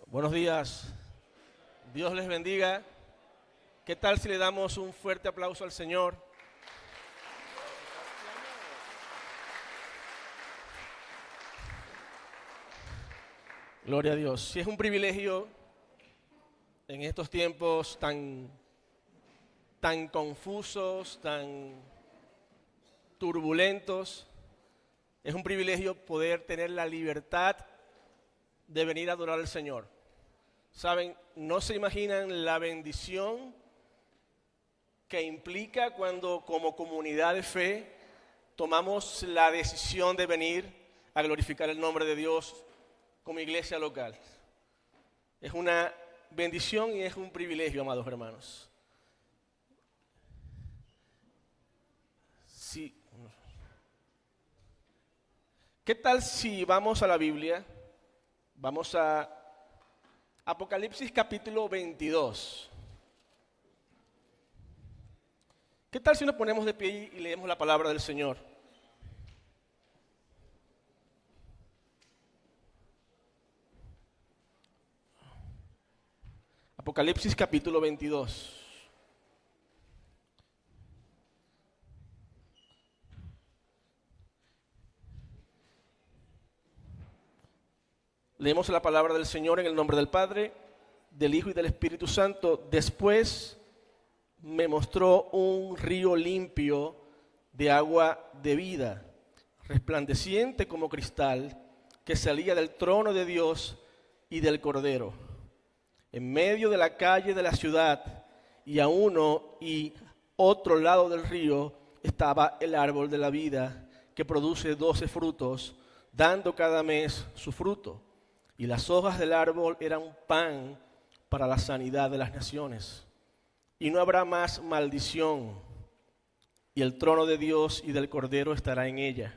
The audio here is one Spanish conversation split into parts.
Buenos días, Dios les bendiga. ¿Qué tal si le damos un fuerte aplauso al Señor? Gloria a Dios. Sí, es un privilegio en estos tiempos tan confusos, tan turbulentos. Es un privilegio poder tener la libertad de venir a adorar al Señor. Saben, no se imaginan la bendición que implica cuando como comunidad de fe tomamos la decisión de venir a glorificar el nombre de Dios como iglesia local. Es una bendición y es un privilegio, amados hermanos. Sí. ¿Qué tal si vamos a la Biblia? Vamos a Apocalipsis capítulo 22. ¿Qué tal si nos ponemos de pie y leemos la palabra del Señor? Apocalipsis capítulo 22. Leemos la palabra del Señor en el nombre del Padre, del Hijo y del Espíritu Santo. Después me mostró un río limpio de agua de vida, resplandeciente como cristal, que salía del trono de Dios y del Cordero. En medio de la calle de la ciudad y a uno y otro lado del río estaba el árbol de la vida, que produce 12 frutos, dando cada mes su fruto. Y las hojas del árbol eran pan para la sanidad de las naciones. Y no habrá más maldición, y el trono de Dios y del Cordero estará en ella.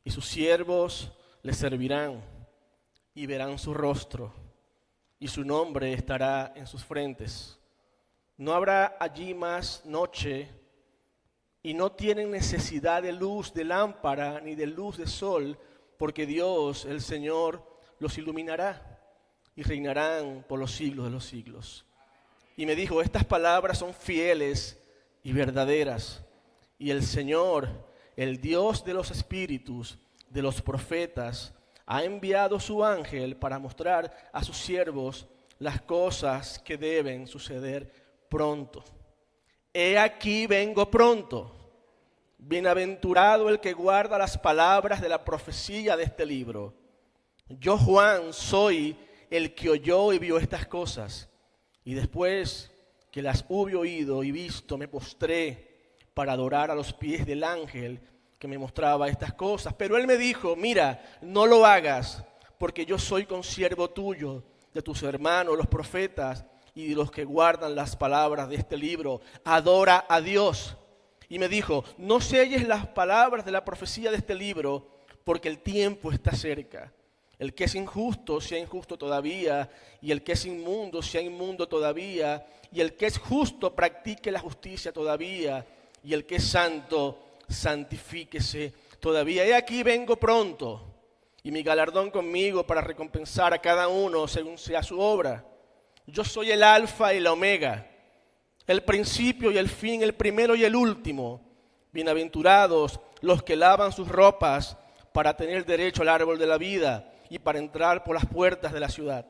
Y sus siervos le servirán, y verán su rostro, y su nombre estará en sus frentes. No habrá allí más noche, y no tienen necesidad de luz de lámpara, ni de luz de sol, porque Dios, el Señor, los iluminará, y reinarán por los siglos de los siglos. Y me dijo, estas palabras son fieles y verdaderas. Y el Señor, el Dios de los espíritus, de los profetas, ha enviado su ángel para mostrar a sus siervos las cosas que deben suceder pronto. He aquí vengo pronto. Bienaventurado el que guarda las palabras de la profecía de este libro. Yo, Juan, soy el que oyó y vio estas cosas. Y después que las hube oído y visto, me postré para adorar a los pies del ángel que me mostraba estas cosas. Pero él me dijo, mira, no lo hagas, porque yo soy consiervo tuyo, de tus hermanos, los profetas, y de los que guardan las palabras de este libro. Adora a Dios. Y me dijo, no selles las palabras de la profecía de este libro, porque el tiempo está cerca. El que es injusto sea injusto todavía, y el que es inmundo sea inmundo todavía, y el que es justo practique la justicia todavía, y el que es santo santifíquese todavía. He aquí vengo pronto, y mi galardón conmigo para recompensar a cada uno según sea su obra. Yo soy el alfa y la omega, el principio y el fin, el primero y el último. Bienaventurados los que lavan sus ropas para tener derecho al árbol de la vida y para entrar por las puertas de la ciudad.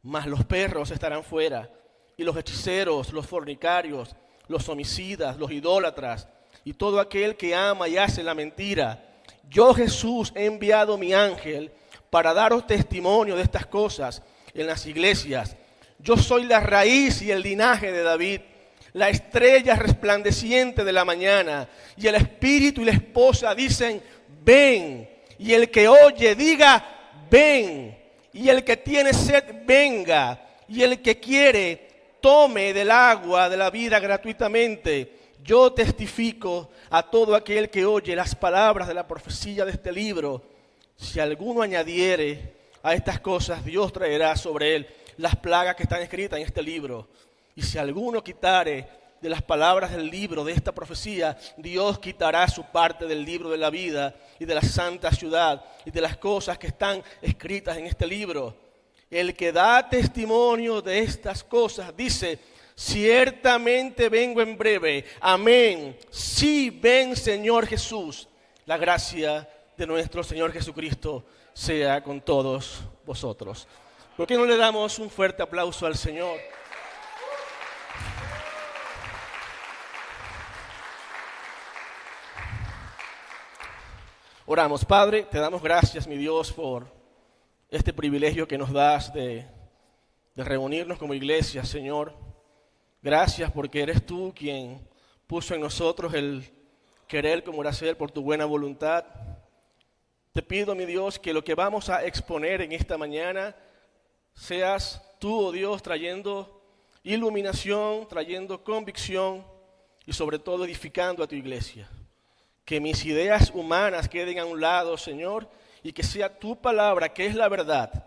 Mas los perros estarán fuera, y los hechiceros, los fornicarios, los homicidas, los idólatras, y todo aquel que ama y hace la mentira. Yo, Jesús, he enviado mi ángel para daros testimonio de estas cosas en las iglesias. Yo soy la raíz y el linaje de David, la estrella resplandeciente de la mañana. Y el espíritu y la esposa dicen, ven. Y el que oye, diga, ven. Y el que tiene sed, venga. Y el que quiere, tome del agua de la vida gratuitamente. Yo testifico a todo aquel que oye las palabras de la profecía de este libro. Si alguno añadiere a estas cosas, Dios traerá sobre él las plagas que están escritas en este libro. Y si alguno quitare de las palabras del libro de esta profecía, Dios quitará su parte del libro de la vida y de la santa ciudad y de las cosas que están escritas en este libro. El que da testimonio de estas cosas dice: ciertamente vengo en breve. Amén. Sí, ven, Señor Jesús. La gracia de nuestro Señor Jesucristo sea con todos vosotros. ¿Por qué no le damos un fuerte aplauso al Señor? Oramos. Padre, te damos gracias, mi Dios, por este privilegio que nos das de reunirnos como iglesia, Señor. Gracias porque eres tú quien puso en nosotros el querer como el hacer por tu buena voluntad. Te pido, mi Dios, que lo que vamos a exponer en esta mañana seas tú, oh Dios, trayendo iluminación, trayendo convicción y sobre todo edificando a tu iglesia. Que mis ideas humanas queden a un lado, Señor, y que sea tu palabra, que es la verdad,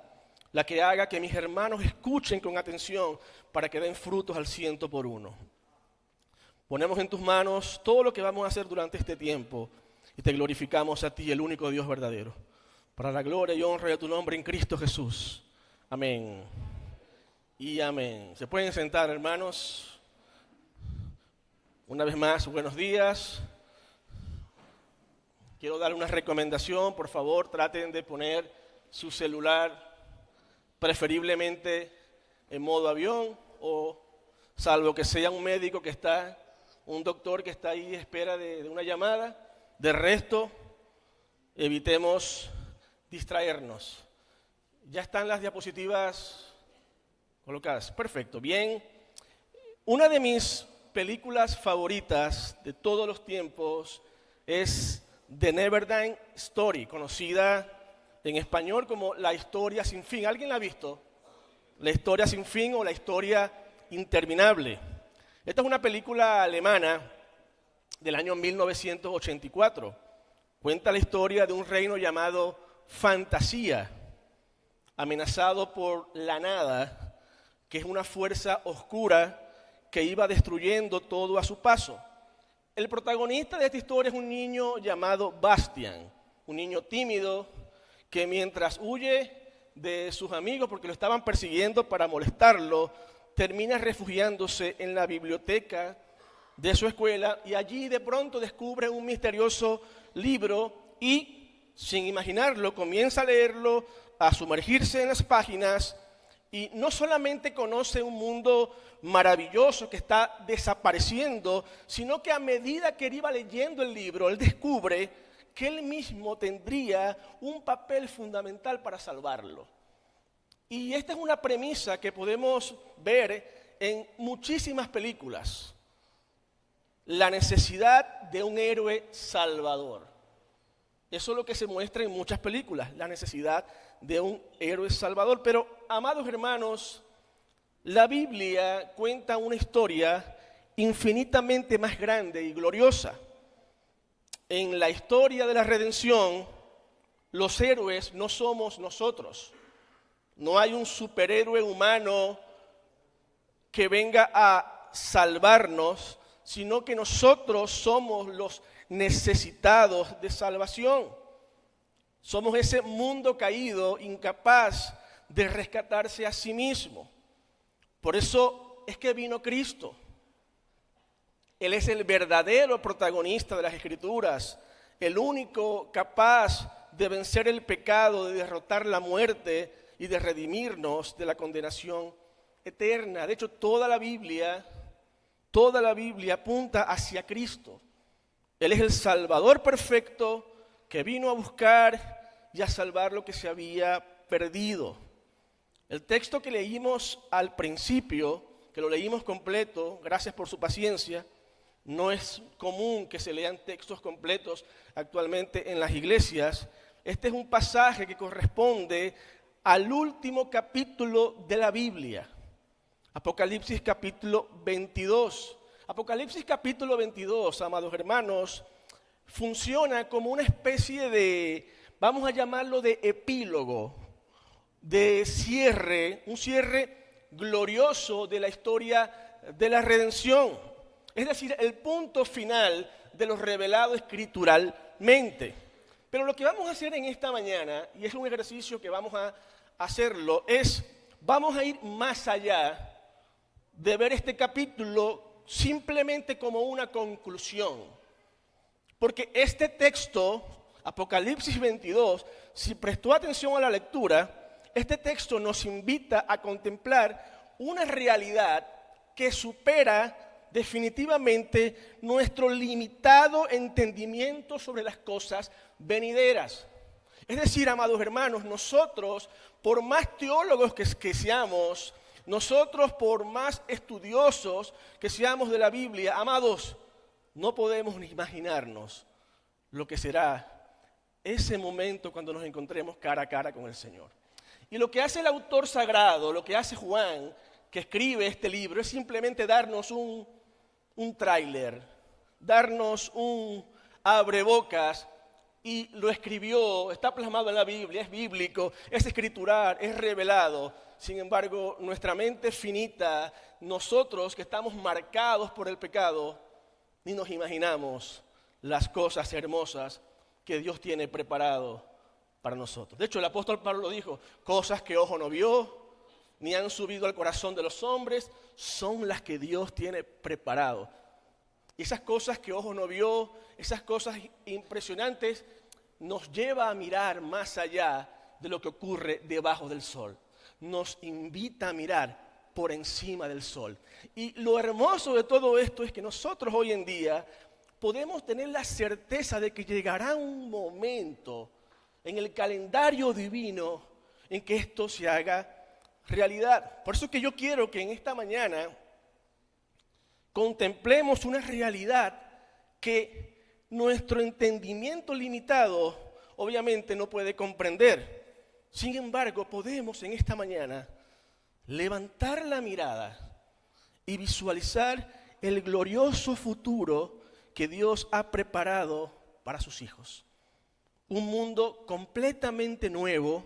la que haga que mis hermanos escuchen con atención para que den frutos al 100%. Ponemos en tus manos todo lo que vamos a hacer durante este tiempo y te glorificamos a ti, el único Dios verdadero, para la gloria y honra de tu nombre en Cristo Jesús. Amén y amén. Se pueden sentar, hermanos. Una vez más, buenos días. Quiero dar una recomendación, por favor, traten de poner su celular preferiblemente en modo avión o salvo que sea un médico que está, un doctor que está ahí a espera de una llamada. De resto, evitemos distraernos. Ya están las diapositivas colocadas. Perfecto, bien. Una de mis películas favoritas de todos los tiempos es The Neverending Story, conocida en español como La historia sin fin. ¿Alguien la ha visto? La historia sin fin o La historia interminable. Esta es una película alemana del año 1984. Cuenta la historia de un reino llamado Fantasía, amenazado por la nada, que es una fuerza oscura que iba destruyendo todo a su paso. El protagonista de esta historia es un niño llamado Bastian, un niño tímido que mientras huye de sus amigos porque lo estaban persiguiendo para molestarlo, termina refugiándose en la biblioteca de su escuela y allí de pronto descubre un misterioso libro y, sin imaginarlo, comienza a leerlo, a sumergirse en las páginas y no solamente conoce un mundo maravilloso que está desapareciendo, sino que a medida que él iba leyendo el libro, él descubre que él mismo tendría un papel fundamental para salvarlo. Y esta es una premisa que podemos ver en muchísimas películas. La necesidad de un héroe salvador. Eso es lo que se muestra en muchas películas, la necesidad de un héroe salvador. Pero, amados hermanos, la Biblia cuenta una historia infinitamente más grande y gloriosa. En la historia de la redención, los héroes no somos nosotros. No hay un superhéroe humano que venga a salvarnos, sino que nosotros somos los necesitados de salvación. Somos ese mundo caído, incapaz de rescatarse a sí mismo. Por eso es que vino Cristo. Él es el verdadero protagonista de las Escrituras, el único capaz de vencer el pecado, de derrotar la muerte y de redimirnos de la condenación eterna. De hecho, toda la Biblia apunta hacia Cristo. Él es el Salvador perfecto que vino a buscar y a salvar lo que se había perdido. El texto que leímos al principio, que lo leímos completo, gracias por su paciencia. No es común que se lean textos completos actualmente en las iglesias. Este es un pasaje que corresponde al último capítulo de la Biblia. Apocalipsis capítulo 22. Apocalipsis capítulo 22, amados hermanos, funciona como una especie de vamos a llamarlo de epílogo, de cierre, un cierre glorioso de la historia de la redención. Es decir, el punto final de lo revelado escrituralmente. Pero lo que vamos a hacer en esta mañana, y es un ejercicio que vamos a hacerlo, vamos a ir más allá de ver este capítulo simplemente como una conclusión. Porque este texto, Apocalipsis 22, si prestó atención a la lectura, este texto nos invita a contemplar una realidad que supera definitivamente nuestro limitado entendimiento sobre las cosas venideras. Es decir, amados hermanos, nosotros, por más teólogos que seamos, nosotros, por más estudiosos que seamos de la Biblia, amados, no podemos ni imaginarnos lo que será ese momento cuando nos encontremos cara a cara con el Señor. Y lo que hace el autor sagrado, lo que hace Juan, que escribe este libro, es simplemente darnos un tráiler, darnos un abrebocas, y lo escribió, está plasmado en la Biblia, es bíblico, es escritural, es revelado. Sin embargo, nuestra mente finita, nosotros que estamos marcados por el pecado, ni nos imaginamos las cosas hermosas que Dios tiene preparado para nosotros. De hecho, el apóstol Pablo dijo, cosas que ojo no vio, ni han subido al corazón de los hombres, son las que Dios tiene preparado. Y esas cosas que ojo no vio, esas cosas impresionantes, nos lleva a mirar más allá de lo que ocurre debajo del sol. Nos invita a mirar por encima del sol. Y lo hermoso de todo esto es que nosotros hoy en día podemos tener la certeza de que llegará un momento en el calendario divino en que esto se haga realidad. Por eso es que yo quiero que en esta mañana contemplemos una realidad que nuestro entendimiento limitado obviamente no puede comprender. Sin embargo, podemos en esta mañana levantar la mirada y visualizar el glorioso futuro que Dios ha preparado para sus hijos. Un mundo completamente nuevo,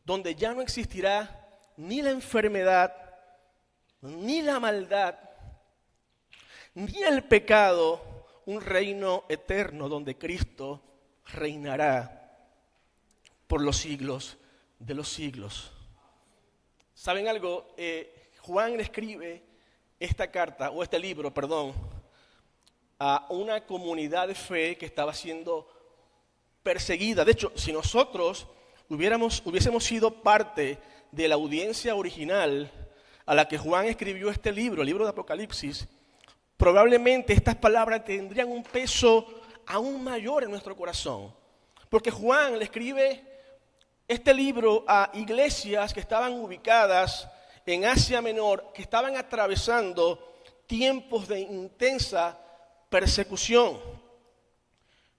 donde ya no existirá ni la enfermedad, ni la maldad, ni el pecado, un reino eterno donde Cristo reinará por los siglos de los siglos. ¿Saben algo? Juan escribe esta carta, o este libro, perdón, a una comunidad de fe que estaba siendo perseguida. De hecho, si nosotros hubiésemos sido parte de la audiencia original a la que Juan escribió este libro, el libro de Apocalipsis, probablemente estas palabras tendrían un peso aún mayor en nuestro corazón. Porque Juan le escribe este libro a iglesias que estaban ubicadas en Asia Menor, que estaban atravesando tiempos de intensa persecución.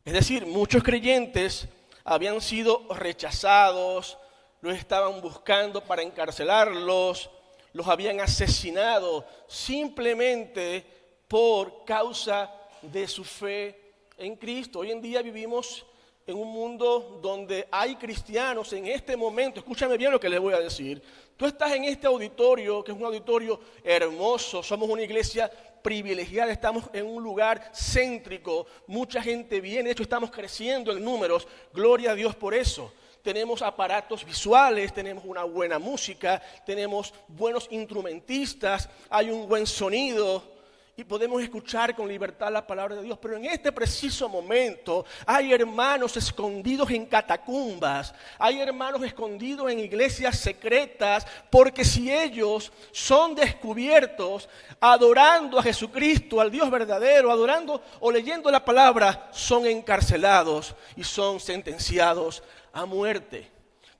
Es decir, muchos creyentes habían sido rechazados, los estaban buscando para encarcelarlos, los habían asesinado simplemente por causa de su fe en Cristo. Hoy en día vivimos en un mundo donde hay cristianos en este momento. Escúchame bien lo que les voy a decir. Tú estás en este auditorio, que es un auditorio hermoso, somos una iglesia privilegiada, estamos en un lugar céntrico, mucha gente viene, de hecho estamos creciendo en números, gloria a Dios por eso. Tenemos aparatos visuales, tenemos una buena música, tenemos buenos instrumentistas, hay un buen sonido y podemos escuchar con libertad la palabra de Dios. Pero en este preciso momento hay hermanos escondidos en catacumbas, hay hermanos escondidos en iglesias secretas, porque si ellos son descubiertos adorando a Jesucristo, al Dios verdadero, adorando o leyendo la palabra, son encarcelados y son sentenciados a muerte.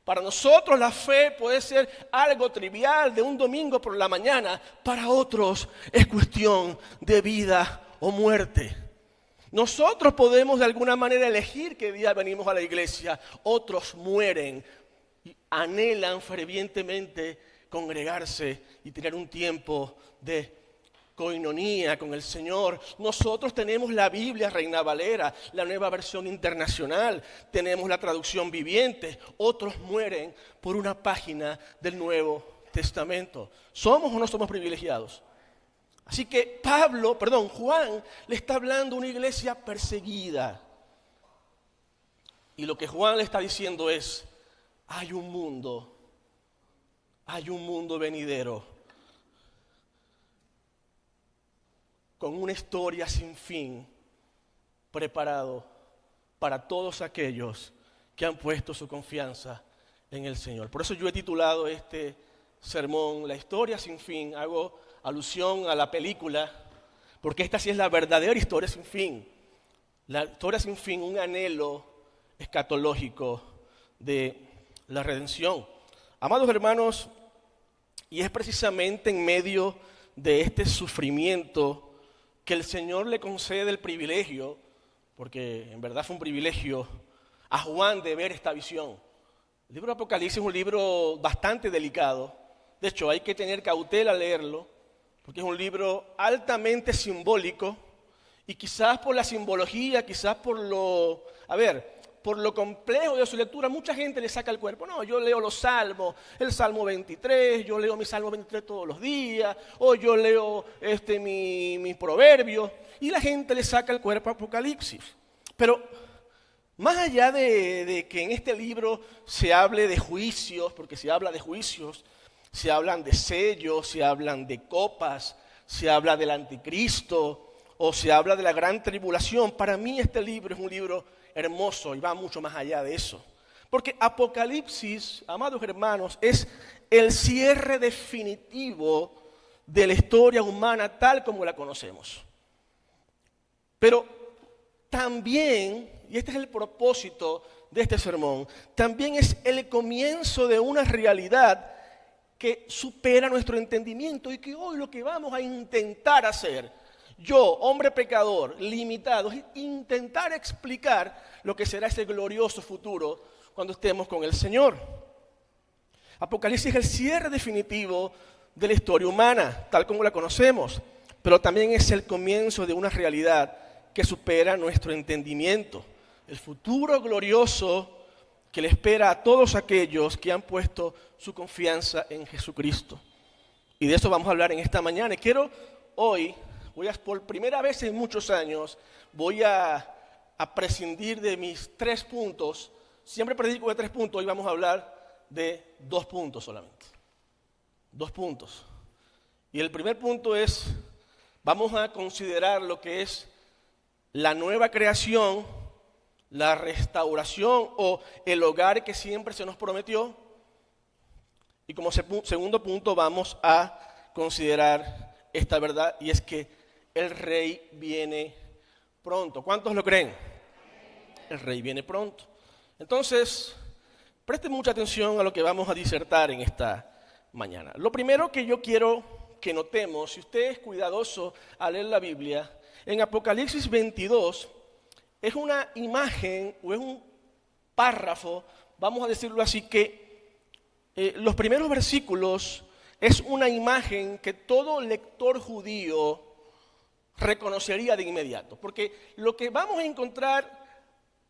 Para nosotros la fe puede ser algo trivial de un domingo por la mañana, para otros es cuestión de vida o muerte. Nosotros podemos de alguna manera elegir qué día venimos a la iglesia, otros mueren y anhelan fervientemente congregarse y tener un tiempo de coinonía con el Señor. Nosotros tenemos la Biblia Reina Valera, la Nueva Versión Internacional, tenemos la traducción viviente. Otros mueren por una página del Nuevo Testamento. ¿Somos o no somos privilegiados? Así que Juan le está hablando a una iglesia perseguida. Y lo que Juan le está diciendo es, hay un mundo venidero con una historia sin fin preparado para todos aquellos que han puesto su confianza en el Señor. Por eso yo he titulado este sermón La historia sin fin. Hago alusión a la película, porque esta sí es la verdadera historia sin fin. La historia sin fin, un anhelo escatológico de la redención. Amados hermanos, y es precisamente en medio de este sufrimiento que el Señor le concede el privilegio, porque en verdad fue un privilegio, a Juan de ver esta visión. El libro de Apocalipsis es un libro bastante delicado. De hecho, hay que tener cautela al leerlo, porque es un libro altamente simbólico, y quizás por la simbología, quizás por lo complejo de su lectura, mucha gente le saca el cuerpo. No, yo leo los salmos, el Salmo 23, yo leo mi Salmo 23 todos los días, o yo leo mi proverbio, y la gente le saca el cuerpo a Apocalipsis. Pero más allá de que en este libro se hable de juicios, porque se habla de juicios, se hablan de sellos, se hablan de copas, se habla del anticristo, o se habla de la gran tribulación. Para mí este libro es un libro hermoso y va mucho más allá de eso. Porque Apocalipsis, amados hermanos, es el cierre definitivo de la historia humana tal como la conocemos. Pero también, y este es el propósito de este sermón, también es el comienzo de una realidad que supera nuestro entendimiento y que hoy lo que vamos a intentar hacer, yo, hombre pecador, limitado, es intentar explicar lo que será ese glorioso futuro cuando estemos con el Señor. Apocalipsis es el cierre definitivo de la historia humana, tal como la conocemos, pero también es el comienzo de una realidad que supera nuestro entendimiento. El futuro glorioso que le espera a todos aquellos que han puesto su confianza en Jesucristo. Y de eso vamos a hablar en esta mañana. Y quiero hoy, por primera vez en muchos años, voy a prescindir de mis 3 puntos. Siempre predico de 3 puntos, hoy vamos a hablar de 2 puntos solamente. 2 puntos. Y el primer punto es, vamos a considerar lo que es la nueva creación, la restauración o el hogar que siempre se nos prometió. Y como segundo punto vamos a considerar esta verdad, y es que el Rey viene pronto. ¿Cuántos lo creen? El Rey viene pronto. Entonces, presten mucha atención a lo que vamos a disertar en esta mañana. Lo primero que yo quiero que notemos, si usted es cuidadoso al leer la Biblia, en Apocalipsis 22 es una imagen o es un párrafo, vamos a decirlo así, que los primeros versículos es una imagen que todo lector judío reconocería de inmediato. Porque lo que vamos a encontrar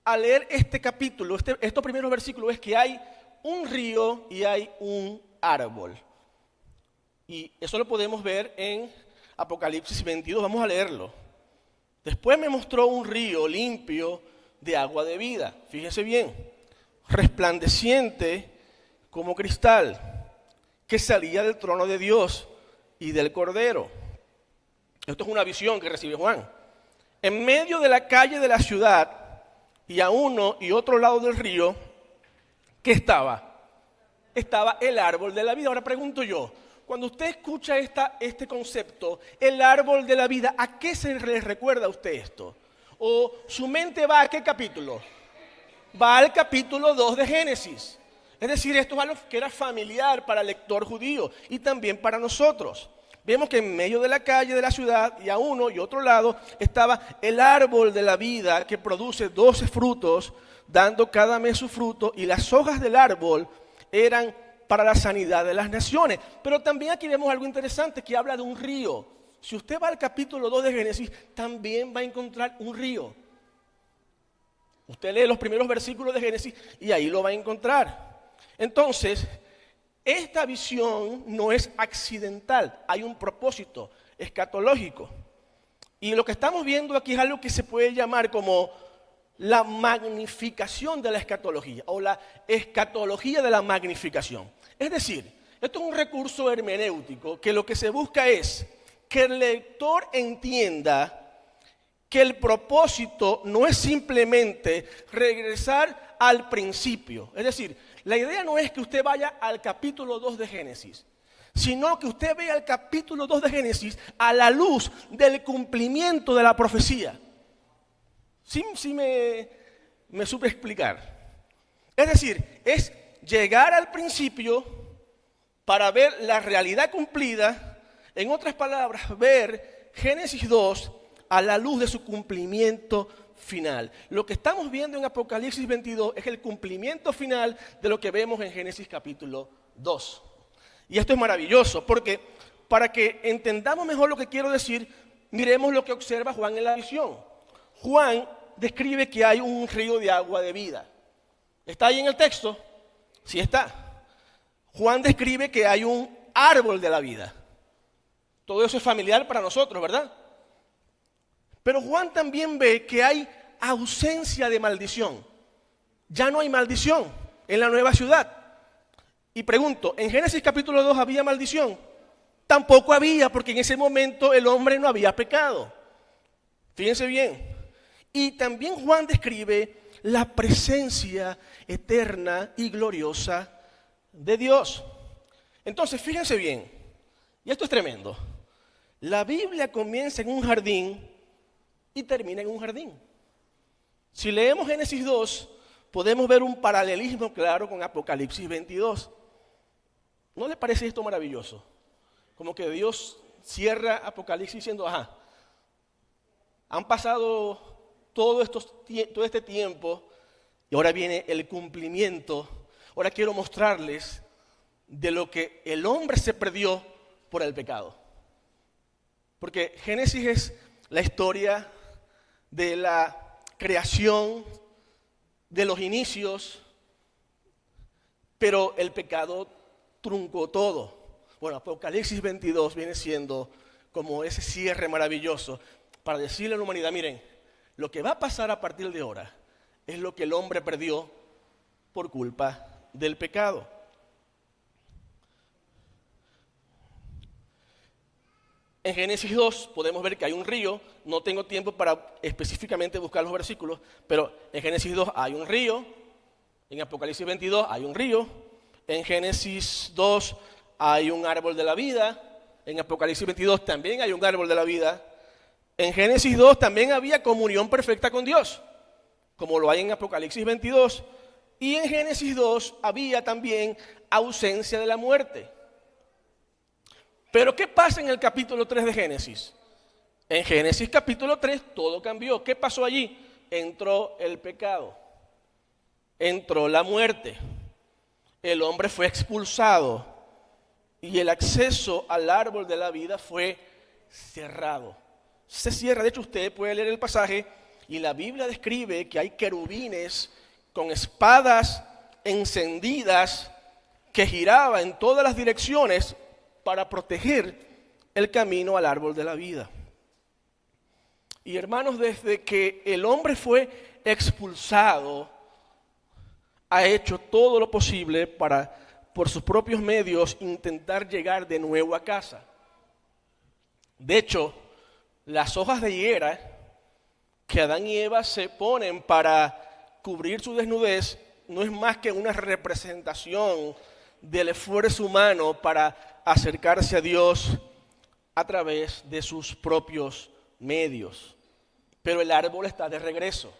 al leer este capítulo, estos primeros versículos, es que hay un río y hay un árbol. Y eso lo podemos ver en Apocalipsis 22, vamos a leerlo. Después me mostró un río limpio de agua de vida, fíjense bien, resplandeciente como cristal, que salía del trono de Dios y del Cordero. Esto es una visión que recibe Juan. En medio de la calle de la ciudad y a uno y otro lado del río, ¿qué estaba? Estaba el árbol de la vida. Ahora pregunto yo, cuando usted escucha este concepto, el árbol de la vida, ¿a qué se le recuerda a usted esto? ¿O su mente va a qué capítulo? Va al capítulo 2 de Génesis. Es decir, esto es algo que era familiar para el lector judío y también para nosotros. Vemos que en medio de la calle de la ciudad y a uno y otro lado estaba el árbol de la vida que produce 12 frutos, dando cada mes su fruto, y las hojas del árbol eran para la sanidad de las naciones. Pero también aquí vemos algo interesante que habla de un río. O Si usted va al capítulo 2 de Génesis, también va a encontrar un río. Usted lee los primeros versículos de Génesis y ahí lo va a encontrar. Entonces, esta visión no es accidental, hay un propósito escatológico. Y lo que estamos viendo aquí es algo que se puede llamar como la magnificación de la escatología o la escatología de la magnificación. Es decir, esto es un recurso hermenéutico que lo que se busca es que el lector entienda que el propósito no es simplemente regresar al principio. Es decir, la idea no es que usted vaya al capítulo 2 de Génesis, sino que usted vea el capítulo 2 de Génesis a la luz del cumplimiento de la profecía. Sí me supe explicar. Es decir, es llegar al principio para ver la realidad cumplida. En otras palabras, ver Génesis 2 a la luz de su cumplimiento final. Lo que estamos viendo en Apocalipsis 22 es el cumplimiento final de lo que vemos en Génesis capítulo 2. Y esto es maravilloso porque para que entendamos mejor lo que quiero decir, miremos lo que observa Juan en la visión. Juan describe que hay un río de agua de vida. ¿Está ahí en el texto? Sí está. Juan describe que hay un árbol de la vida. Todo eso es familiar para nosotros, ¿verdad? Pero Juan también ve que hay ausencia de maldición. Ya no hay maldición en la nueva ciudad. Y pregunto, ¿en Génesis capítulo 2 había maldición? Tampoco había, porque en ese momento el hombre no había pecado. Fíjense bien. Y también Juan describe la presencia eterna y gloriosa de Dios. Entonces, fíjense bien, y esto es tremendo. La Biblia comienza en un jardín y termina en un jardín. Si leemos Génesis 2, podemos ver un paralelismo claro con Apocalipsis 22. ¿No le parece esto maravilloso? Como que Dios cierra Apocalipsis diciendo, han pasado todo este tiempo y ahora viene el cumplimiento. Ahora quiero mostrarles de lo que el hombre se perdió por el pecado. Porque Génesis es la historia de la creación, de los inicios, pero el pecado truncó todo. Bueno, Apocalipsis 22 viene siendo como ese cierre maravilloso para decirle a la humanidad, miren, lo que va a pasar a partir de ahora es lo que el hombre perdió por culpa del pecado. En Génesis 2 podemos ver que hay un río. No tengo tiempo para específicamente buscar los versículos, pero en Génesis 2 hay un río. En Apocalipsis 22 hay un río. En Génesis 2 hay un árbol de la vida. En Apocalipsis 22 también hay un árbol de la vida. En Génesis 2 también había comunión perfecta con Dios, como lo hay en Apocalipsis 22. Y en Génesis 2 había también ausencia de la muerte. Pero ¿qué pasa en el capítulo 3 de Génesis? En Génesis capítulo 3 todo cambió. ¿Qué pasó allí? Entró el pecado, entró la muerte, el hombre fue expulsado y el acceso al árbol de la vida fue cerrado. Se cierra, de hecho usted puede leer el pasaje y la Biblia describe que hay querubines con espadas encendidas que giraban en todas las direcciones para proteger el camino al árbol de la vida. Y hermanos, desde que el hombre fue expulsado, ha hecho todo lo posible para, por sus propios medios, intentar llegar de nuevo a casa. De hecho, las hojas de higuera que Adán y Eva se ponen para cubrir su desnudez no es más que una representación del esfuerzo humano para acercarse a Dios a través de sus propios medios. Pero el árbol está de regreso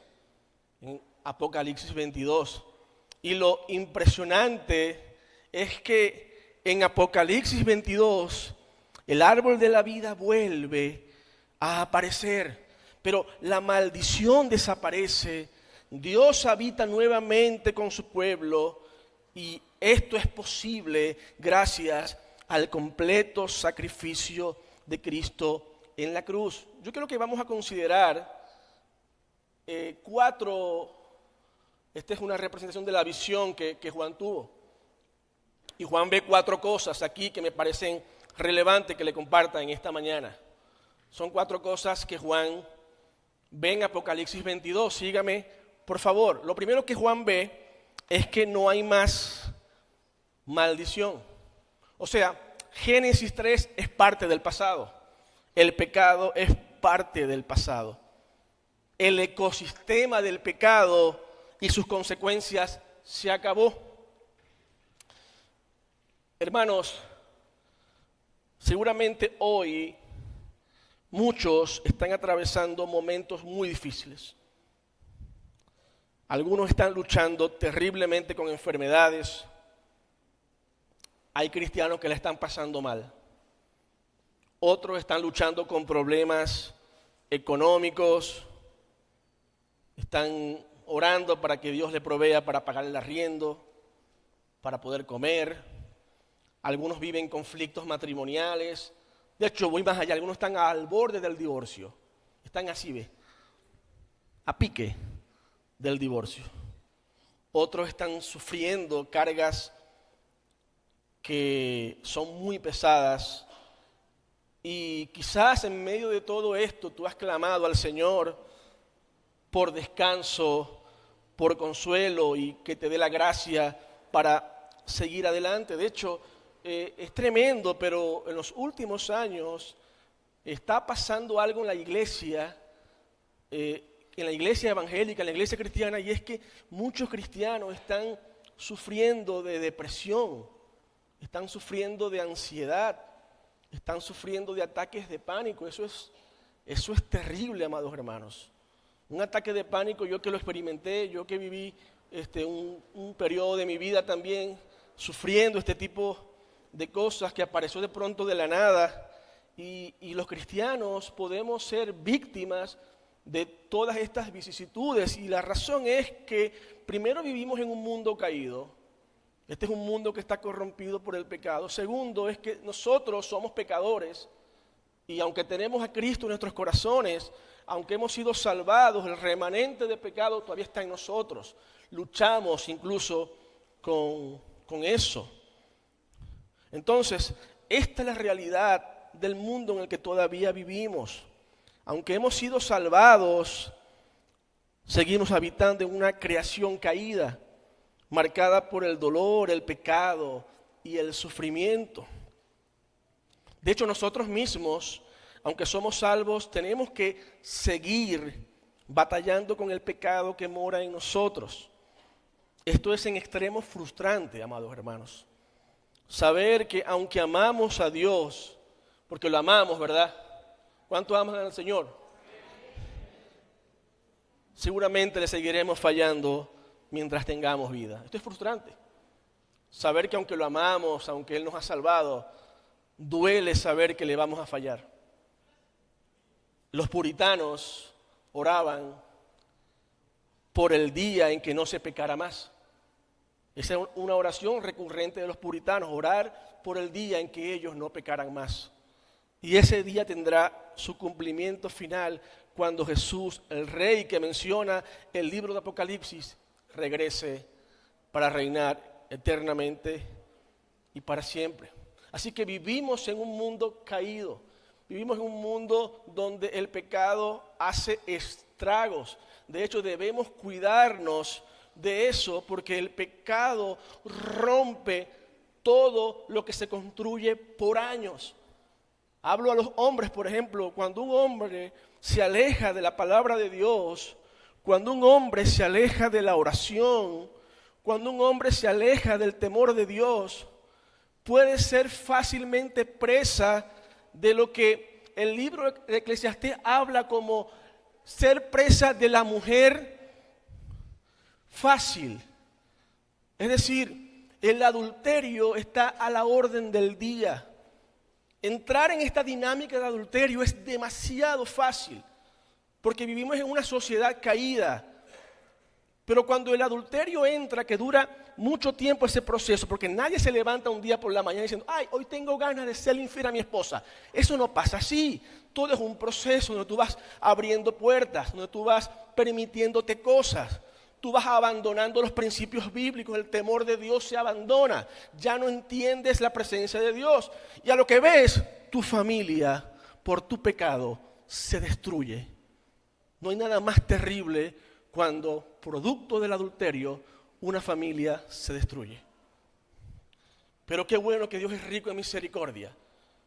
en Apocalipsis 22. Y lo impresionante es que en Apocalipsis 22 el árbol de la vida vuelve a aparecer, pero la maldición desaparece. Dios habita nuevamente con su pueblo y esto es posible gracias al completo sacrificio de Cristo en la cruz. Yo creo que vamos a considerar esta es una representación de la visión que Juan tuvo. Y Juan ve 4 cosas aquí que me parecen relevantes que le comparta en esta mañana. Son 4 cosas que Juan ve en Apocalipsis 22. Sígame, por favor. Lo primero que Juan ve es que no hay más maldición. O sea, Génesis 3 es parte del pasado. El pecado es parte del pasado. El ecosistema del pecado y sus consecuencias se acabó. Hermanos, seguramente hoy muchos están atravesando momentos muy difíciles. Algunos están luchando terriblemente con enfermedades. Hay cristianos que la están pasando mal. Otros están luchando con problemas económicos. Están orando para que Dios le provea para pagar el arriendo, para poder comer. Algunos viven conflictos matrimoniales. De hecho, voy más allá. Algunos están al borde del divorcio. Están así, a pique del divorcio. Otros están sufriendo cargas que son muy pesadas. Y quizás en medio de todo esto tú has clamado al Señor por descanso, por consuelo y que te dé la gracia para seguir adelante. De hecho, es tremendo, pero en los últimos años está pasando algo en la iglesia evangélica, en la iglesia cristiana, y es que muchos cristianos están sufriendo de depresión, están sufriendo de ansiedad, están sufriendo de ataques de pánico. Eso es terrible, amados hermanos. Un ataque de pánico, yo que lo experimenté, yo que viví un periodo de mi vida también sufriendo este tipo de cosas que apareció de pronto de la nada. Y los cristianos podemos ser víctimas de todas estas vicisitudes. Y la razón es que primero vivimos en un mundo caído. Este es un mundo que está corrompido por el pecado. Segundo es que nosotros somos pecadores. Y aunque tenemos a Cristo en nuestros corazones, aunque hemos sido salvados, el remanente de pecado todavía está en nosotros. Luchamos incluso con eso. Entonces, esta es la realidad del mundo en el que todavía vivimos. Aunque hemos sido salvados, seguimos habitando en una creación caída, marcada por el dolor, el pecado y el sufrimiento. De hecho, nosotros mismos, aunque somos salvos, tenemos que seguir batallando con el pecado que mora en nosotros. Esto es en extremo frustrante, amados hermanos. Saber que aunque amamos a Dios, porque lo amamos, ¿verdad? ¿Cuánto aman al Señor? Seguramente le seguiremos fallando mientras tengamos vida. Esto es frustrante. Saber que aunque lo amamos, aunque Él nos ha salvado, duele saber que le vamos a fallar. Los puritanos oraban por el día en que no se pecara más. Esa es una oración recurrente de los puritanos, orar por el día en que ellos no pecaran más. Y ese día tendrá su cumplimiento final cuando Jesús, el Rey que menciona el libro de Apocalipsis, regrese para reinar eternamente y para siempre. Así que vivimos en un mundo caído, vivimos en un mundo donde el pecado hace estragos. De hecho, debemos cuidarnos de eso porque el pecado rompe todo lo que se construye por años. Hablo a los hombres, por ejemplo, cuando un hombre se aleja de la palabra de Dios, cuando un hombre se aleja de la oración, cuando un hombre se aleja del temor de Dios, puede ser fácilmente presa de lo que el libro de Eclesiastés habla como ser presa de la mujer fácil. Es decir, el adulterio está a la orden del día. Entrar en esta dinámica de adulterio es demasiado fácil, porque vivimos en una sociedad caída. Pero cuando el adulterio entra, que dura mucho tiempo ese proceso, porque nadie se levanta un día por la mañana diciendo, ay, hoy tengo ganas de ser infiel a mi esposa. Eso no pasa así. Todo es un proceso donde tú vas abriendo puertas, donde tú vas permitiéndote cosas. Tú vas abandonando los principios bíblicos, el temor de Dios se abandona. Ya no entiendes la presencia de Dios. Y a lo que ves, tu familia, por tu pecado, se destruye. No hay nada más terrible cuando, producto del adulterio, una familia se destruye. Pero qué bueno que Dios es rico en misericordia.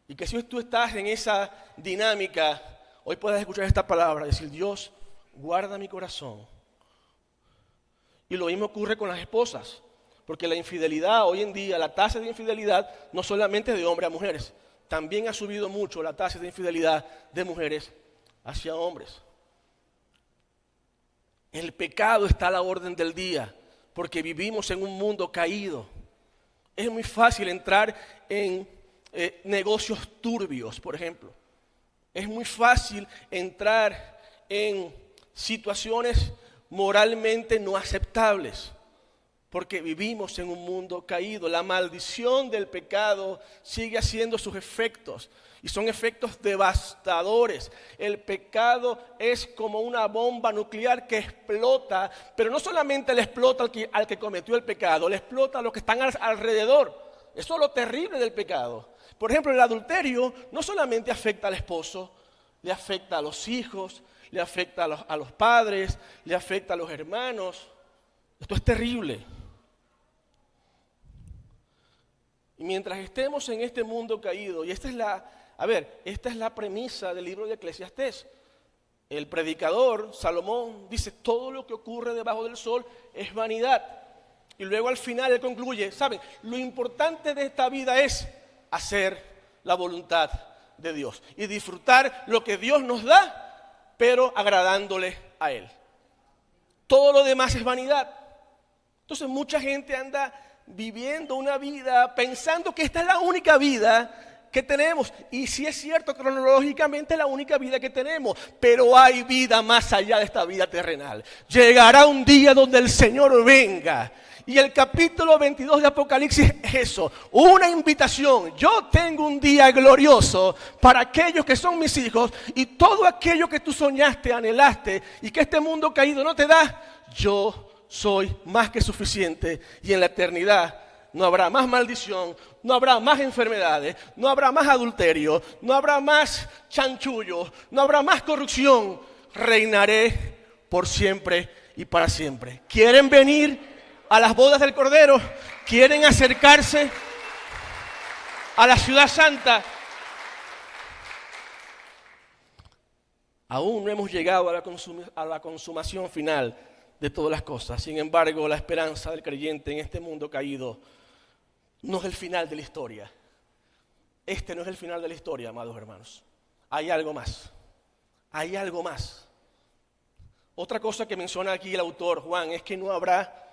Y que si tú estás en esa dinámica, hoy puedas escuchar esta palabra, decir, Dios, guarda mi corazón. Y lo mismo ocurre con las esposas. Porque la infidelidad, hoy en día, la tasa de infidelidad, no solamente de hombres a mujeres, también ha subido mucho la tasa de infidelidad de mujeres hacia hombres. El pecado está a la orden del día, porque vivimos en un mundo caído. Es muy fácil entrar en negocios turbios, por ejemplo. Es muy fácil entrar en situaciones moralmente no aceptables, porque vivimos en un mundo caído. La maldición del pecado sigue haciendo sus efectos. Y son efectos devastadores. El pecado es como una bomba nuclear que explota, pero no solamente le explota al que cometió el pecado, le explota a los que están alrededor. Eso es lo terrible del pecado. Por ejemplo, el adulterio no solamente afecta al esposo, le afecta a los hijos, le afecta a los padres, le afecta a los hermanos. Esto es terrible. Y mientras estemos en este mundo caído, y esta es la premisa del libro de Eclesiastés. El predicador, Salomón, dice, todo lo que ocurre debajo del sol es vanidad. Y luego al final él concluye, ¿saben? Lo importante de esta vida es hacer la voluntad de Dios y disfrutar lo que Dios nos da, pero agradándole a Él. Todo lo demás es vanidad. Entonces mucha gente anda viviendo una vida pensando que esta es la única vida que tenemos, y sí es cierto, cronológicamente es la única vida que tenemos, pero hay vida más allá de esta vida terrenal. Llegará un día donde el Señor venga, y el capítulo 22 de Apocalipsis es eso, una invitación. Yo tengo un día glorioso para aquellos que son mis hijos, y todo aquello que tú soñaste, anhelaste, y que este mundo caído no te da, yo soy más que suficiente, y en la eternidad no habrá más maldición, no habrá más enfermedades, no habrá más adulterio, no habrá más chanchullo, no habrá más corrupción. Reinaré por siempre y para siempre. ¿Quieren venir a las bodas del Cordero? ¿Quieren acercarse a la ciudad santa? Aún no hemos llegado a la consumación final de todas las cosas. Sin embargo, la esperanza del creyente en este mundo caído no es el final de la historia. Este no es el final de la historia, amados hermanos. Hay algo más. Hay algo más. Otra cosa que menciona aquí el autor, Juan, es que no habrá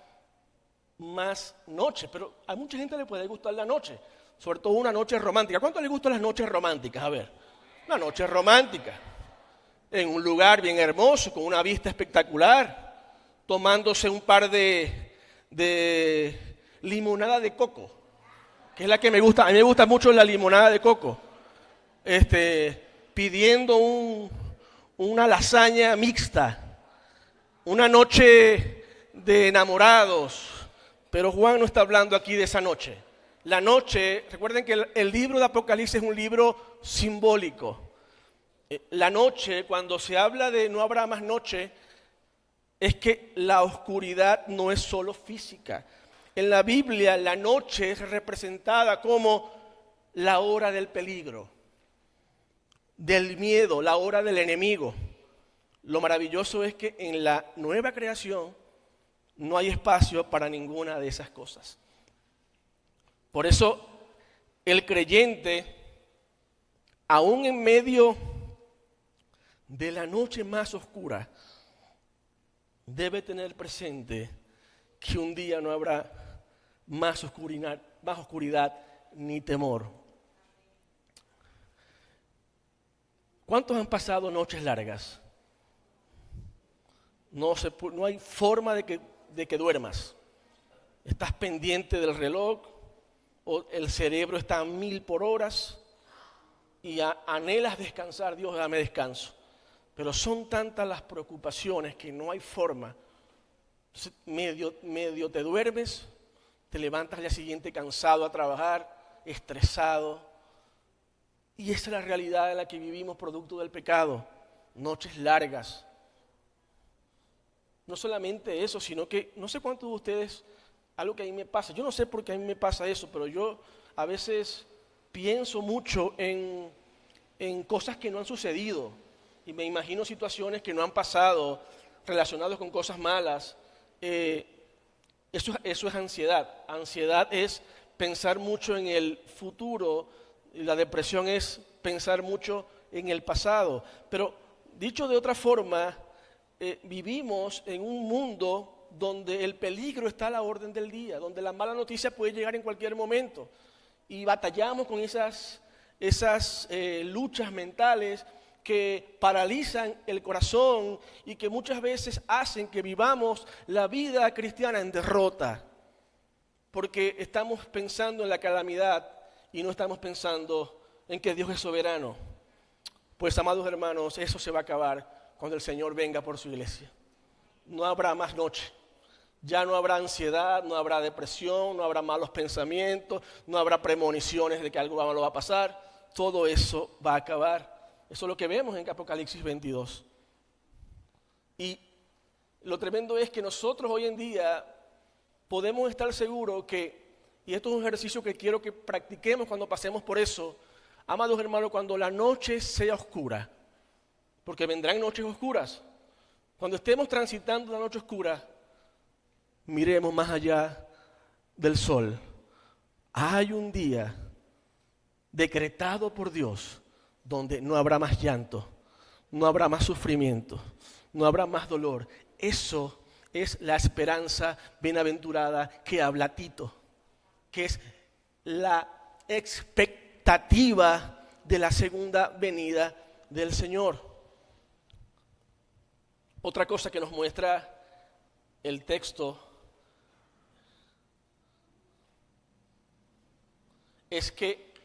más noche. Pero a mucha gente le puede gustar la noche. Sobre todo una noche romántica. ¿Cuánto le gustan las noches románticas? A ver, una noche romántica. En un lugar bien hermoso, con una vista espectacular. Tomándose un par de limonada de coco, que es la que me gusta. A mí me gusta mucho la limonada de coco. Pidiendo una lasaña mixta. Una noche de enamorados. Pero Juan no está hablando aquí de esa noche. La noche, recuerden que el libro de Apocalipsis es un libro simbólico. La noche, cuando se habla de no habrá más noche, es que la oscuridad no es solo física. En la Biblia, la noche es representada como la hora del peligro, del miedo, la hora del enemigo. Lo maravilloso es que en la nueva creación no hay espacio para ninguna de esas cosas. Por eso, el creyente, aún en medio de la noche más oscura, debe tener presente que un día no habrá más oscuridad ni temor. ¿Cuántos han pasado noches largas? No hay forma de que de que duermas. Estás pendiente del reloj, o el cerebro está a 1000 por horas y anhelas descansar. Dios, dame descanso. Pero son tantas las preocupaciones que no hay forma. Entonces, medio te duermes, te levantas al día siguiente cansado a trabajar, estresado. Y esa es la realidad en la que vivimos producto del pecado. Noches largas. No solamente eso, sino que no sé cuántos de ustedes, algo que a mí me pasa, yo no sé por qué a mí me pasa eso, pero yo a veces pienso mucho en cosas que no han sucedido y me imagino situaciones que no han pasado relacionadas con cosas malas. Eso es ansiedad. Ansiedad es pensar mucho en el futuro, y la depresión es pensar mucho en el pasado. Pero dicho de otra forma, vivimos en un mundo donde el peligro está a la orden del día, donde la mala noticia puede llegar en cualquier momento. Y batallamos con esas luchas mentales que paralizan el corazón y que muchas veces hacen que vivamos la vida cristiana en derrota, porque estamos pensando en la calamidad y no estamos pensando en que Dios es soberano. Pues, amados hermanos, eso se va a acabar cuando el Señor venga por su iglesia. No habrá más noche. Ya no habrá ansiedad, no habrá depresión, no habrá malos pensamientos, no habrá premoniciones de que algo malo va a pasar. Todo eso va a acabar. Eso es lo que vemos en Apocalipsis 22. Y lo tremendo es que nosotros hoy en día podemos estar seguros que, y esto es un ejercicio que quiero que practiquemos cuando pasemos por eso, amados hermanos, cuando la noche sea oscura, porque vendrán noches oscuras, cuando estemos transitando la noche oscura, miremos más allá del sol. Hay un día decretado por Dios donde no habrá más llanto, no habrá más sufrimiento, no habrá más dolor. Eso es la esperanza bienaventurada que habla Tito, que es la expectativa de la segunda venida del Señor. Otra cosa que nos muestra el texto es que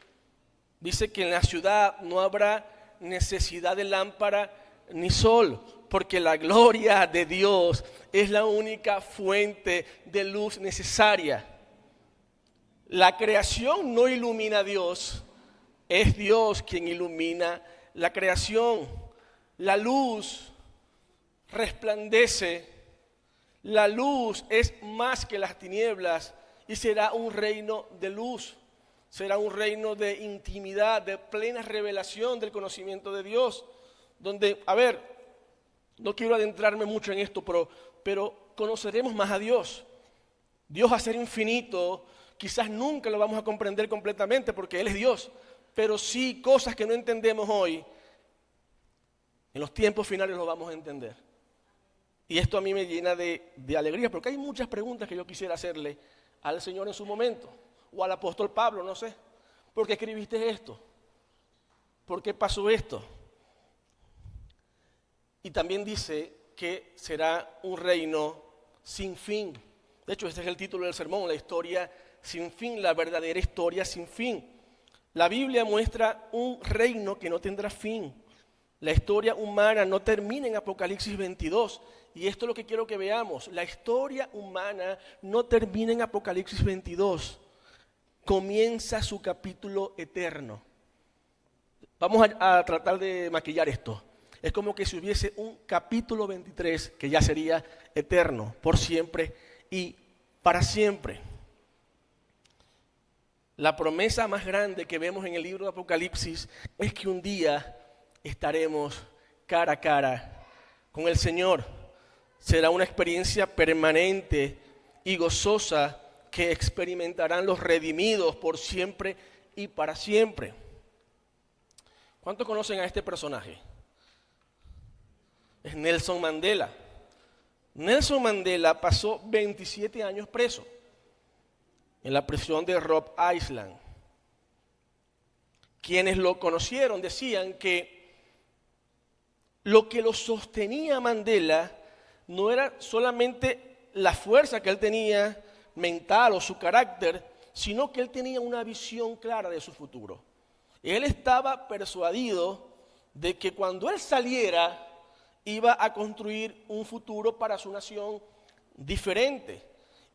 dice que en la ciudad no habrá necesidad de lámpara ni sol, porque la gloria de Dios es la única fuente de luz necesaria. La creación no ilumina a Dios, es Dios quien ilumina la creación. La luz resplandece, la luz es más que las tinieblas y será un reino de luz. Será un reino de intimidad, de plena revelación del conocimiento de Dios, donde, no quiero adentrarme mucho en esto, pero conoceremos más a Dios. Dios, a ser infinito, quizás nunca lo vamos a comprender completamente porque Él es Dios, pero sí cosas que no entendemos hoy, en los tiempos finales lo vamos a entender. Y esto a mí me llena de alegría, porque hay muchas preguntas que yo quisiera hacerle al Señor en su momento. O al apóstol Pablo, no sé. ¿Por qué escribiste esto? ¿Por qué pasó esto? Y también dice que será un reino sin fin. De hecho, este es el título del sermón, la historia sin fin, la verdadera historia sin fin. La Biblia muestra un reino que no tendrá fin. La historia humana no termina en Apocalipsis 22. Y esto es lo que quiero que veamos. La historia humana no termina en Apocalipsis 22. Comienza su capítulo eterno. Vamos a tratar de maquillar esto. Es como que si hubiese un capítulo 23 que ya sería eterno, por siempre y para siempre. La promesa más grande que vemos en el libro de Apocalipsis es que un día estaremos cara a cara con el Señor. Será una experiencia permanente y gozosa que experimentarán los redimidos por siempre y para siempre. ¿Cuántos conocen a este personaje? Es Nelson Mandela. Nelson Mandela pasó 27 años preso en la prisión de Rhode Island. Quienes lo conocieron decían que lo que lo sostenía a Mandela no era solamente la fuerza que él tenía mental o su carácter, sino que él tenía una visión clara de su futuro. Él estaba persuadido de que cuando él saliera iba a construir un futuro para su nación diferente.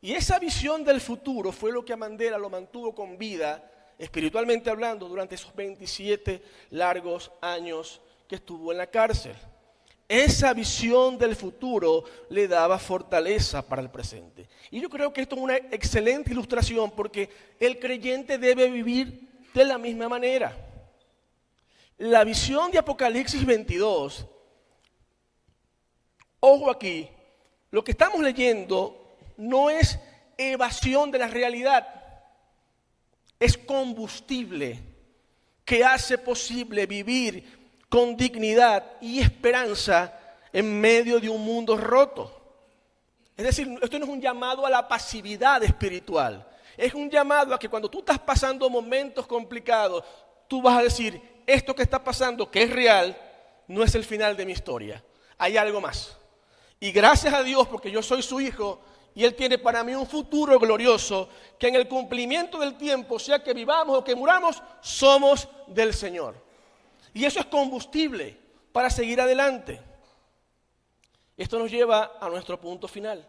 Y esa visión del futuro fue lo que a Mandela lo mantuvo con vida, espiritualmente hablando, durante esos 27 largos años que estuvo en la cárcel. Esa visión del futuro le daba fortaleza para el presente. Y yo creo que esto es una excelente ilustración porque el creyente debe vivir de la misma manera. La visión de Apocalipsis 22, ojo aquí, lo que estamos leyendo no es evasión de la realidad, es combustible que hace posible vivir con dignidad y esperanza en medio de un mundo roto. Es decir, esto no es un llamado a la pasividad espiritual, es un llamado a que cuando tú estás pasando momentos complicados, tú vas a decir, esto que está pasando, que es real, no es el final de mi historia, hay algo más. Y gracias a Dios, porque yo soy su hijo, y Él tiene para mí un futuro glorioso, que en el cumplimiento del tiempo, sea que vivamos o que muramos, somos del Señor. Y eso es combustible para seguir adelante. Esto nos lleva a nuestro punto final.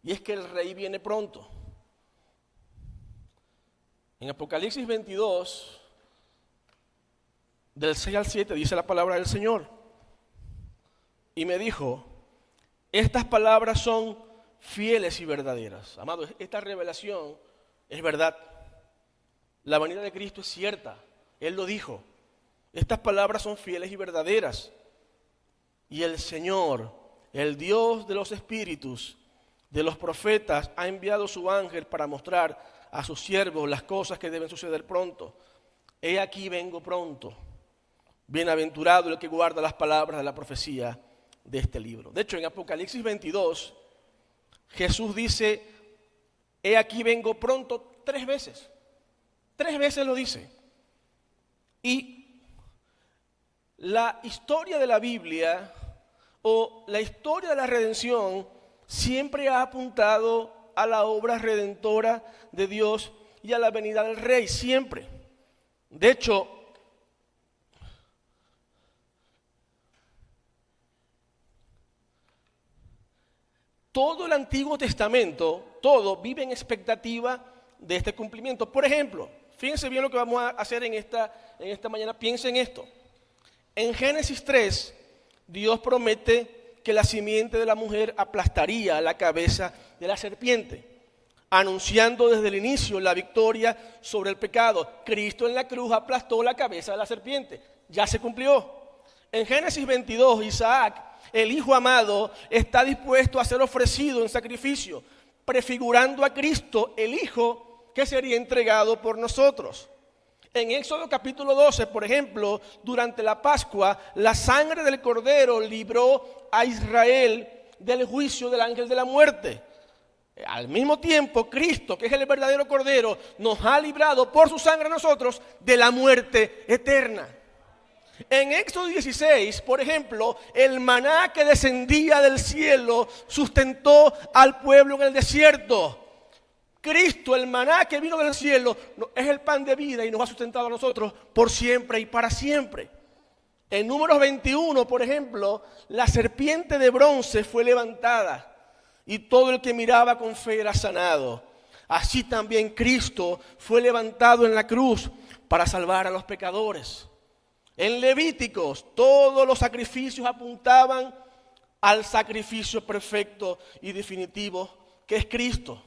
Y es que el Rey viene pronto. En Apocalipsis 22, del 6 al 7, dice la palabra del Señor. Y me dijo, estas palabras son fieles y verdaderas. Amados, esta revelación es verdad. La venida de Cristo es cierta. Él lo dijo. Estas palabras son fieles y verdaderas. Y el Señor, el Dios de los espíritus, de los profetas, ha enviado su ángel para mostrar a sus siervos las cosas que deben suceder pronto. He aquí vengo pronto. Bienaventurado el que guarda las palabras de la profecía de este libro. De hecho, en Apocalipsis 22, Jesús dice, he aquí vengo pronto 3 veces. 3 veces lo dice. Y la historia de la Biblia o la historia de la redención siempre ha apuntado a la obra redentora de Dios y a la venida del Rey, siempre. De hecho, todo el Antiguo Testamento, todo vive en expectativa de este cumplimiento. Por ejemplo, fíjense bien lo que vamos a hacer en esta mañana, piensen en esto. En Génesis 3, Dios promete que la simiente de la mujer aplastaría la cabeza de la serpiente, anunciando desde el inicio la victoria sobre el pecado. Cristo en la cruz aplastó la cabeza de la serpiente, ya se cumplió. En Génesis 22, Isaac, el hijo amado, está dispuesto a ser ofrecido en sacrificio, prefigurando a Cristo, el hijo que sería entregado por nosotros. En Éxodo capítulo 12, por ejemplo, durante la Pascua, la sangre del cordero libró a Israel del juicio del ángel de la muerte. Al mismo tiempo, Cristo, que es el verdadero cordero, nos ha librado por su sangre a nosotros de la muerte eterna. En Éxodo 16, por ejemplo, el maná que descendía del cielo sustentó al pueblo en el desierto. Cristo, el maná que vino del cielo, es el pan de vida y nos ha sustentado a nosotros por siempre y para siempre. En Números 21, por ejemplo, la serpiente de bronce fue levantada y todo el que miraba con fe era sanado. Así también Cristo fue levantado en la cruz para salvar a los pecadores. En Levíticos, todos los sacrificios apuntaban al sacrificio perfecto y definitivo que es Cristo.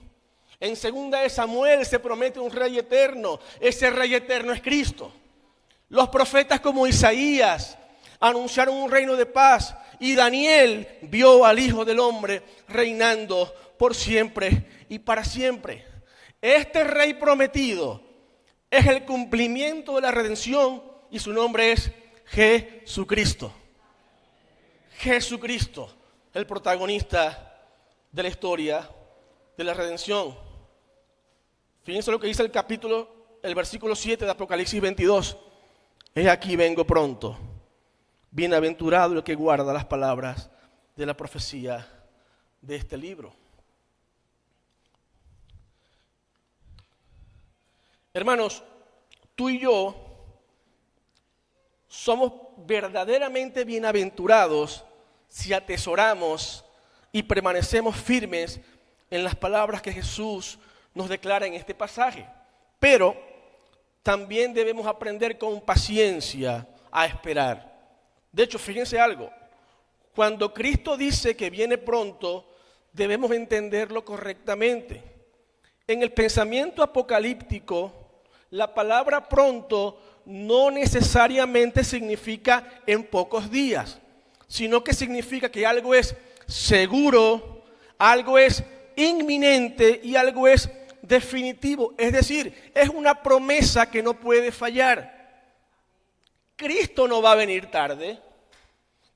En 2 de Samuel se promete un rey eterno. Ese rey eterno es Cristo. Los profetas como Isaías anunciaron un reino de paz y Daniel vio al Hijo del Hombre reinando por siempre y para siempre. Este rey prometido es el cumplimiento de la redención y su nombre es Jesucristo. Jesucristo, el protagonista de la historia de la redención. Fíjense lo que dice el versículo 7 de Apocalipsis 22. He aquí vengo pronto. Bienaventurado el que guarda las palabras de la profecía de este libro. Hermanos, tú y yo somos verdaderamente bienaventurados si atesoramos y permanecemos firmes en las palabras que Jesús nos declara en este pasaje. Pero también debemos aprender con paciencia a esperar. De hecho, fíjense algo. Cuando Cristo dice que viene pronto, debemos entenderlo correctamente. En el pensamiento apocalíptico, la palabra pronto no necesariamente significa en pocos días, sino que significa que algo es seguro, algo es inminente y algo es definitivo. Es decir, es una promesa que no puede fallar. Cristo no va a venir tarde,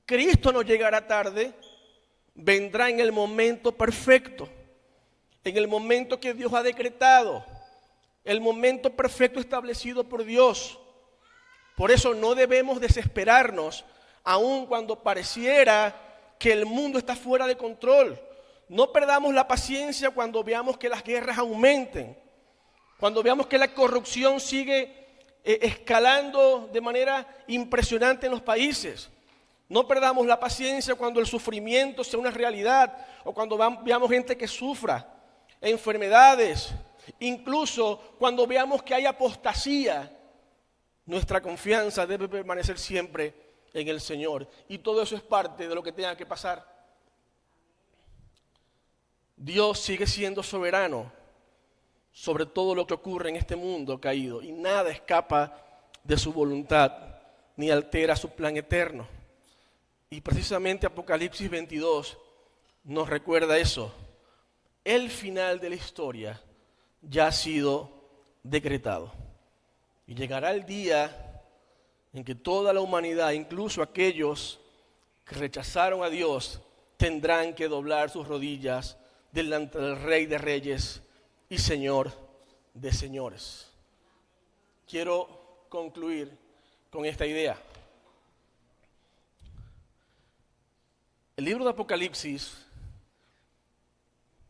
Cristo no llegará tarde, vendrá en el momento perfecto, en el momento que Dios ha decretado, el momento perfecto establecido por Dios. Por eso no debemos desesperarnos, aun cuando pareciera que el mundo está fuera de control. No perdamos la paciencia cuando veamos que las guerras aumenten, cuando veamos que la corrupción sigue escalando de manera impresionante en los países. No perdamos la paciencia cuando el sufrimiento sea una realidad o cuando veamos gente que sufra enfermedades, incluso cuando veamos que hay apostasía. Nuestra confianza debe permanecer siempre en el Señor, y todo eso es parte de lo que tenga que pasar. Dios sigue siendo soberano sobre todo lo que ocurre en este mundo caído, y nada escapa de su voluntad ni altera su plan eterno. Y precisamente Apocalipsis 22 nos recuerda eso. El final de la historia ya ha sido decretado. Y llegará el día en que toda la humanidad, incluso aquellos que rechazaron a Dios, tendrán que doblar sus rodillas delante del Rey de Reyes y Señor de Señores. Quiero concluir con esta idea. El libro de Apocalipsis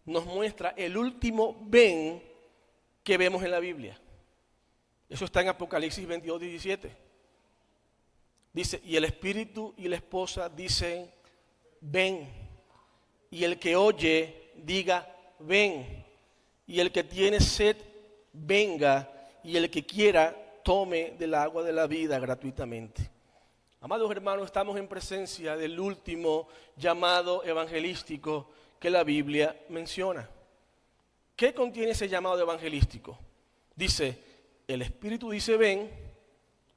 nos muestra el último ven que vemos en la Biblia. Eso está en Apocalipsis 22, 17. Dice, y el espíritu y la esposa dicen, ven. Y el que oye, diga, ven. Y el que tiene sed, venga. Y el que quiera, tome del agua de la vida gratuitamente. Amados hermanos, estamos en presencia del último llamado evangelístico que la Biblia menciona. ¿Qué contiene ese llamado evangelístico? Dice, el Espíritu dice ven,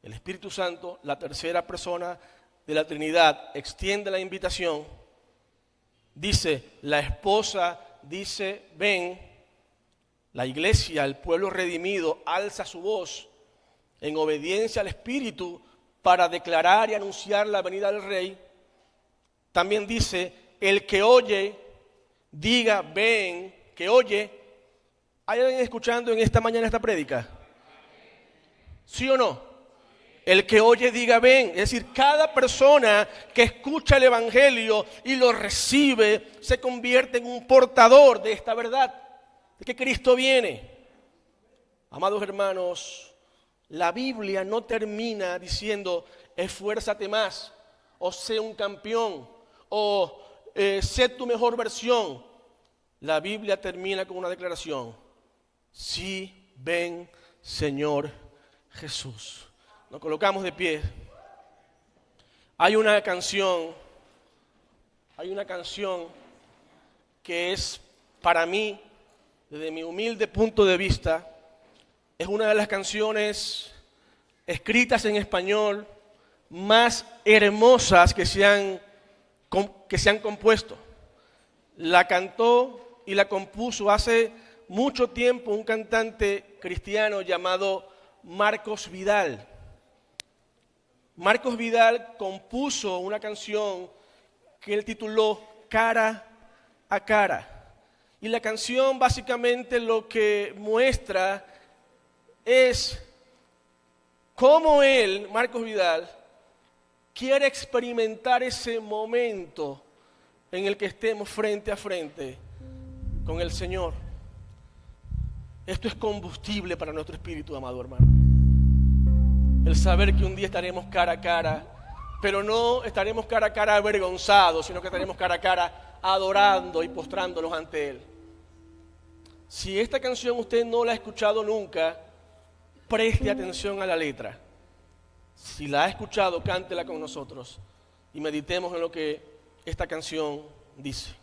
el Espíritu Santo, la tercera persona de la Trinidad, extiende la invitación. Dice, la esposa dice ven, la iglesia, el pueblo redimido, alza su voz en obediencia al Espíritu para declarar y anunciar la venida del Rey. También dice, el que oye, diga ven, que oye. ¿Hay alguien escuchando en esta mañana esta prédica? ¿Sí o no? El que oye diga ven, es decir, cada persona que escucha el Evangelio y lo recibe se convierte en un portador de esta verdad, de que Cristo viene. Amados hermanos, la Biblia no termina diciendo esfuérzate más, o sé un campeón, o sé tu mejor versión. La Biblia termina con una declaración: sí, ven, Señor Jesús. Nos colocamos de pie. Hay una canción que es, para mí, desde mi humilde punto de vista, es una de las canciones escritas en español más hermosas que se han compuesto. La cantó y la compuso hace mucho tiempo un cantante cristiano llamado Marcos Vidal. Marcos Vidal compuso una canción que él tituló Cara a Cara. Y la canción básicamente lo que muestra es cómo él, Marcos Vidal, quiere experimentar ese momento en el que estemos frente a frente con el Señor. Esto es combustible para nuestro espíritu, amado hermano. El saber que un día estaremos cara a cara, pero no estaremos cara a cara avergonzados, sino que estaremos cara a cara adorando y postrándonos ante Él. Si esta canción usted no la ha escuchado nunca, preste atención a la letra. Si la ha escuchado, cántela con nosotros y meditemos en lo que esta canción dice.